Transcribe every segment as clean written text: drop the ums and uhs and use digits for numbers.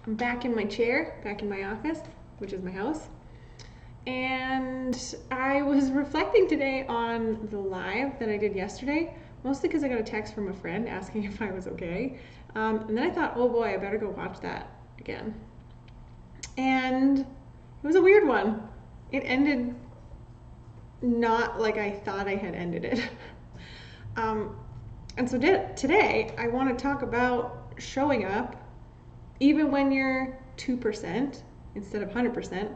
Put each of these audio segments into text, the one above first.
I'm back in my chair, back in my office, which is my house. And I was reflecting today on the live that I did yesterday, mostly because I got a text from a friend asking if I was okay. And then I thought, oh boy, I better go watch that again. And it was a weird one. It ended not like I thought I had ended it. And so today I want to talk about showing up even when you're 2% instead of 100%.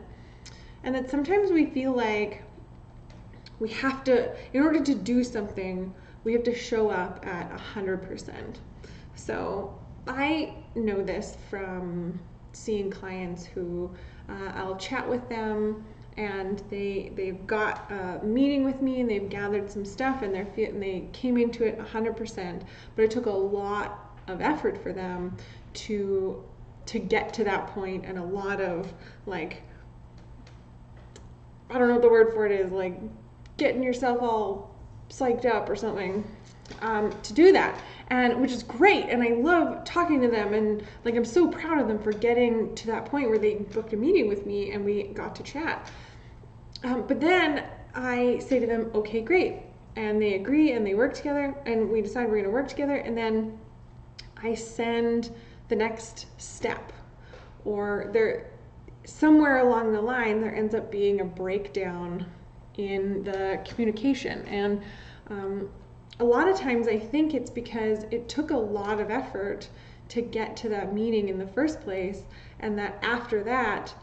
And that sometimes we feel like we have to, in order to do something, we have to show up at 100%. So I know this from seeing clients who I'll chat with them and they've got a meeting with me and they've gathered some stuff and they came into it 100%, but it took a lot of effort for them to get to that point, and a lot of like, I don't know what the word for it is, like getting yourself all psyched up or something to do that, and which is great, and I love talking to them, and like I'm so proud of them for getting to that point where they booked a meeting with me and we got to chat. But then I say to them, okay, great, and they agree and they work together and we decide we're going to work together, and then I send the next step, or there somewhere along the line there ends up being a breakdown in the communication. And a lot of times I think it's because it took a lot of effort to get to that meeting in the first place, and that after that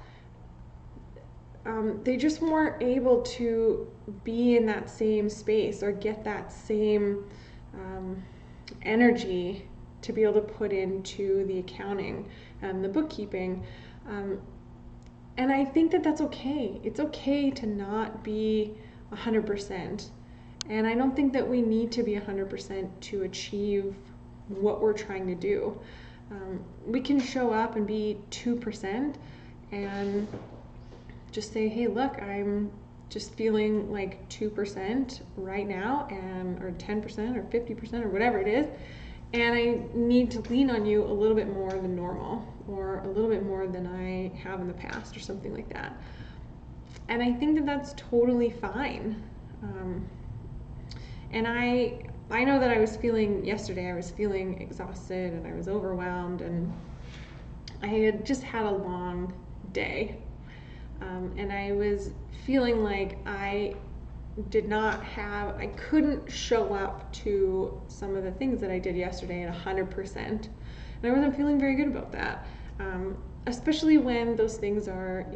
they just weren't able to be in that same space or get that same energy to be able to put into the accounting and the bookkeeping. And I think that that's okay. It's okay to not be 100%. And I don't think that we need to be 100% to achieve what we're trying to do. We can show up and be 2% and just say, hey, look, I'm just feeling like 2% right now, and or 10% or 50% or whatever it is, and I need to lean on you a little bit more than normal, or a little bit more than I have in the past, or something like that. And I think that that's totally fine. And I know that I was feeling yesterday, I was feeling exhausted and I was overwhelmed, and I had just had a long day. And I was feeling like I couldn't show up to some of the things that I did yesterday at 100%. And I wasn't feeling very good about that. Especially when those things are,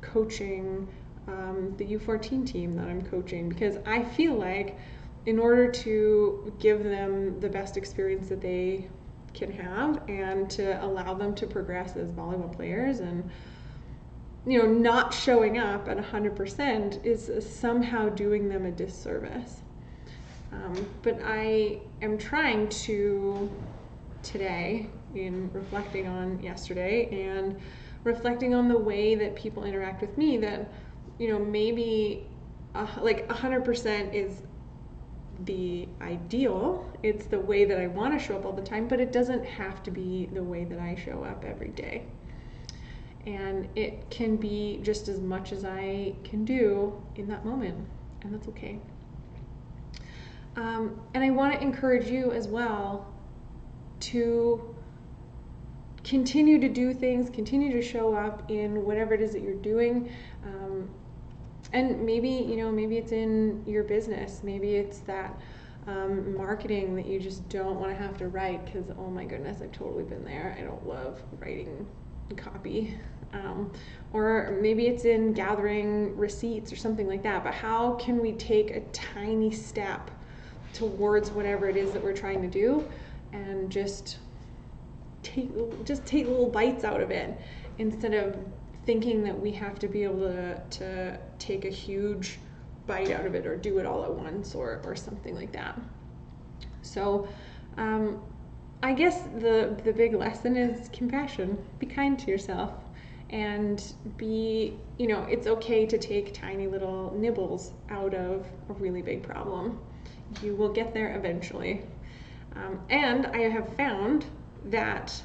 coaching the U14 team that I'm coaching, because I feel like in order to give them the best experience that they can have and to allow them to progress as volleyball players, and not showing up at 100% is somehow doing them a disservice. But I am trying to today, in reflecting on yesterday and reflecting on the way that people interact with me, that maybe like 100% is the ideal. It's the way that I want to show up all the time, but it doesn't have to be the way that I show up every day. And it can be just as much as I can do in that moment, and that's okay. And I want to encourage you as well to continue to do things, continue to show up in whatever it is that you're doing. And maybe, maybe it's in your business, maybe it's that marketing that you just don't want to have to write, because oh my goodness, I've totally been there. I don't love writing copy. Or maybe it's in gathering receipts or something like that. But how can we take a tiny step towards whatever it is that we're trying to do, and just take little bites out of it, instead of thinking that we have to be able to take a huge bite out of it or do it all at once, or something like that. So I guess the big lesson is compassion. Be kind to yourself, and be, it's okay to take tiny little nibbles out of a really big problem. You will get there eventually. And I have found that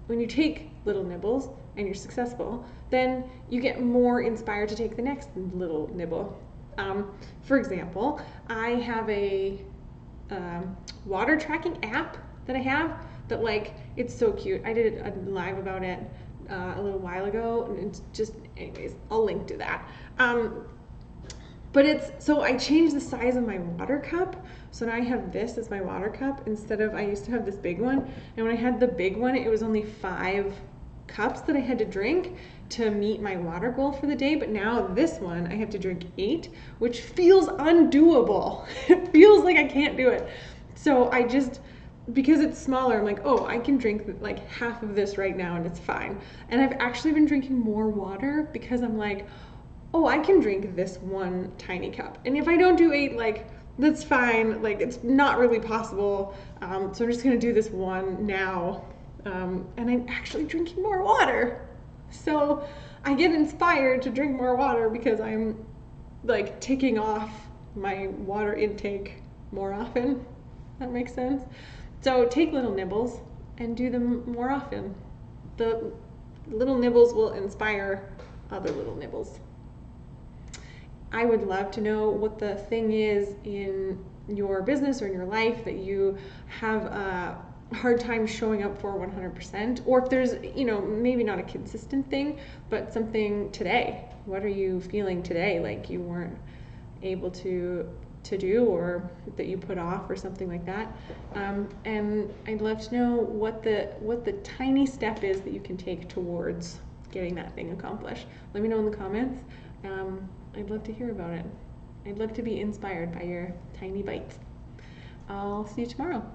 when you take little nibbles and you're successful, then you get more inspired to take the next little nibble. For example, I have a water tracking app that I have that, like, it's so cute. I did a live about it a little while ago, and it's just, anyways, I'll link to that. But so I changed the size of my water cup. So now I have this as my water cup instead of, I used to have this big one. And when I had the big one, it was only 5 cups that I had to drink to meet my water goal for the day. But now this one, I have to drink 8, which feels undoable. It feels like I can't do it. So I just, because it's smaller, I'm like, oh, I can drink like half of this right now and it's fine. And I've actually been drinking more water because I'm like, oh, I can drink this one tiny cup. And if I don't do 8, like, that's fine. Like, it's not really possible. So I'm just gonna do this one now. And I'm actually drinking more water. So I get inspired to drink more water because I'm, like, ticking off my water intake more often. That makes sense? So take little nibbles and do them more often. The little nibbles will inspire other little nibbles. I would love to know what the thing is in your business or in your life that you have a hard time showing up for 100%, or if there's, maybe not a consistent thing, but something today. What are you feeling today like you weren't able to do, or that you put off, or something like that? And I'd love to know what the tiny step is that you can take towards getting that thing accomplished. Let me know in the comments. I'd love to hear about it. I'd love to be inspired by your tiny bites. I'll see you tomorrow.